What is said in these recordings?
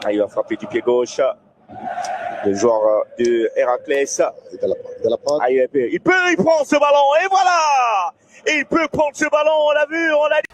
Ah, il va frapper du pied gauche. Le joueur de Héraclès. Ah, il prend ce ballon et voilà. Il peut prendre ce ballon, on l'a vu, on l'a dit.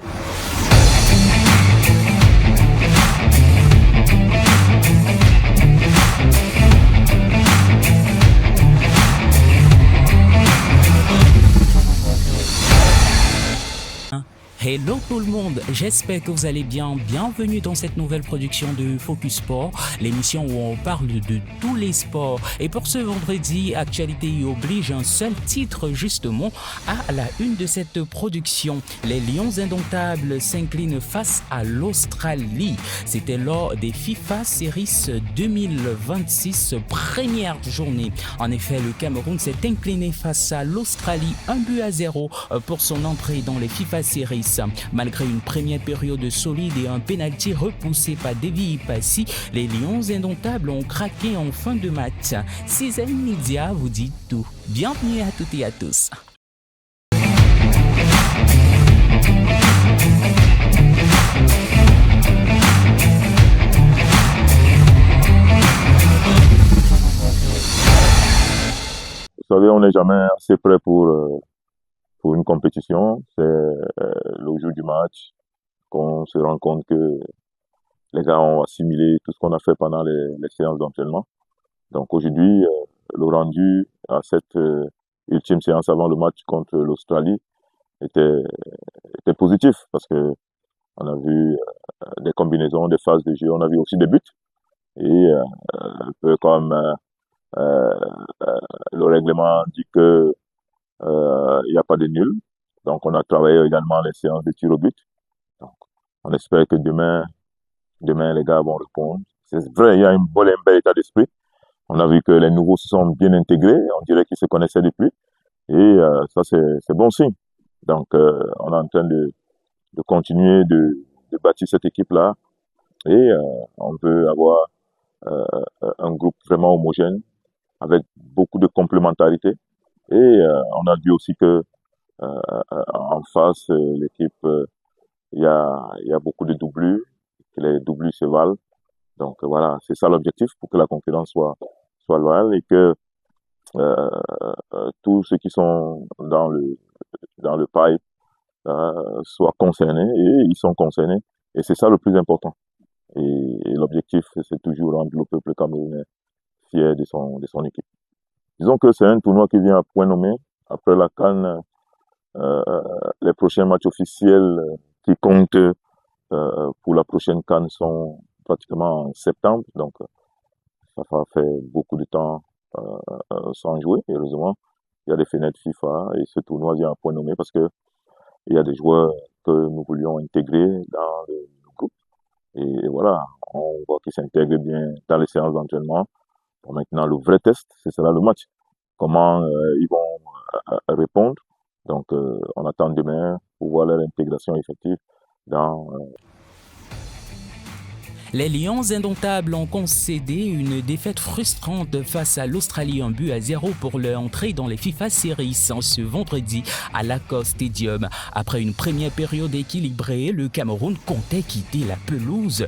Hello tout le monde, j'espère que vous allez bien. Bienvenue dans cette nouvelle production de Focus Sport, l'émission où on parle de tous les sports. Et pour ce vendredi, actualité y oblige, un seul titre justement à la une de cette production. Les Lions indomptables s'inclinent face à l'Australie. C'était lors des FIFA Series 2026, première journée. En effet, le Cameroun s'est incliné face à l'Australie 1-0 pour son entrée dans les FIFA Series. Malgré une première période solide et un pénalty repoussé par Davy Passy, les Lions indomptables ont craqué en fin de match. César Media vous dit tout. Bienvenue à toutes et à tous. Vous savez, on n'est jamais assez prêt pour une compétition. C'est le jour du match qu'on se rend compte que les gars ont assimilé tout ce qu'on a fait pendant les séances d'entraînement. Donc aujourd'hui, le rendu à cette ultime séance avant le match contre l'Australie était positif parce que on a vu des combinaisons, des phases de jeu, on a vu aussi des buts et un peu comme le règlement dit que il n'y a pas de nul. Donc, on a travaillé également les séances de tir au but. Donc, on espère que demain, les gars vont répondre. C'est vrai, il y a un bel état d'esprit. On a vu que les nouveaux se sont bien intégrés. On dirait qu'ils se connaissaient depuis. Et ça, c'est bon signe. Donc, on est en train de continuer de bâtir cette équipe-là. Et on veut avoir un groupe vraiment homogène avec beaucoup de complémentarité. Et on a vu aussi que en face, l'équipe, il y a beaucoup de doublures, que les doublures se valent. Donc voilà, c'est ça l'objectif pour que la concurrence soit loyale et que tous ceux qui sont dans le pipe soient concernés et ils sont concernés. Et c'est ça le plus important. Et l'objectif, c'est toujours rendre le peuple camerounais fier de son équipe. Disons que c'est un tournoi qui vient à point nommé. Après la CAN, les prochains matchs officiels qui comptent pour la prochaine CAN sont pratiquement en septembre. Donc, ça va faire beaucoup de temps sans jouer. Heureusement, il y a des fenêtres FIFA et ce tournoi vient à point nommé parce que il y a des joueurs que nous voulions intégrer dans le groupe. Et voilà, on voit qu'ils s'intègrent bien dans les séances d'entraînement. Bon, maintenant, le vrai test, ce sera le match. Comment ils vont répondre. Donc, on attend demain pour voir leur intégration effective dans... Les Lions indomptables ont concédé une défaite frustrante face à l'Australie 1-0 pour leur entrée dans les FIFA Series ce vendredi à l'Accor Stadium. Après une première période équilibrée, le Cameroun comptait quitter la pelouse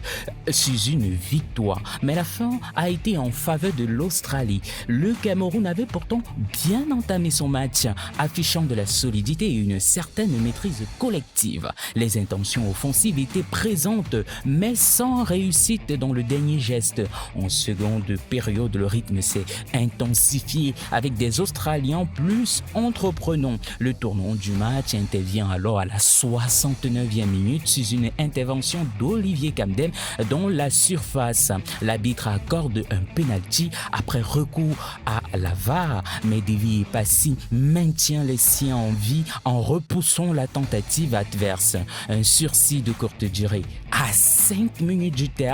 sous une victoire. Mais la fin a été en faveur de l'Australie. Le Cameroun avait pourtant bien entamé son match, affichant de la solidité et une certaine maîtrise collective. Les intentions offensives étaient présentes, mais sans réussite dans le dernier geste. En seconde période, le rythme s'est intensifié avec des Australiens plus entreprenants. Le tournant du match intervient alors à la 69e minute sous une intervention d'Olivier Kamdem dans la surface. L'arbitre accorde un penalty après recours à la VAR, mais Davy Passy maintient les siens en vie en repoussant la tentative adverse. Un sursis de courte durée. À 5 minutes du terme,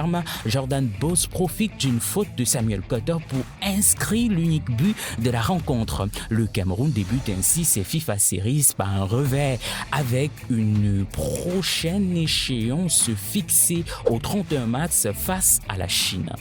Jordan Bose profite d'une faute de Samuel Cotter pour inscrire l'unique but de la rencontre. Le Cameroun débute ainsi ses FIFA Series par un revers avec une prochaine échéance fixée au 31 mars face à la Chine.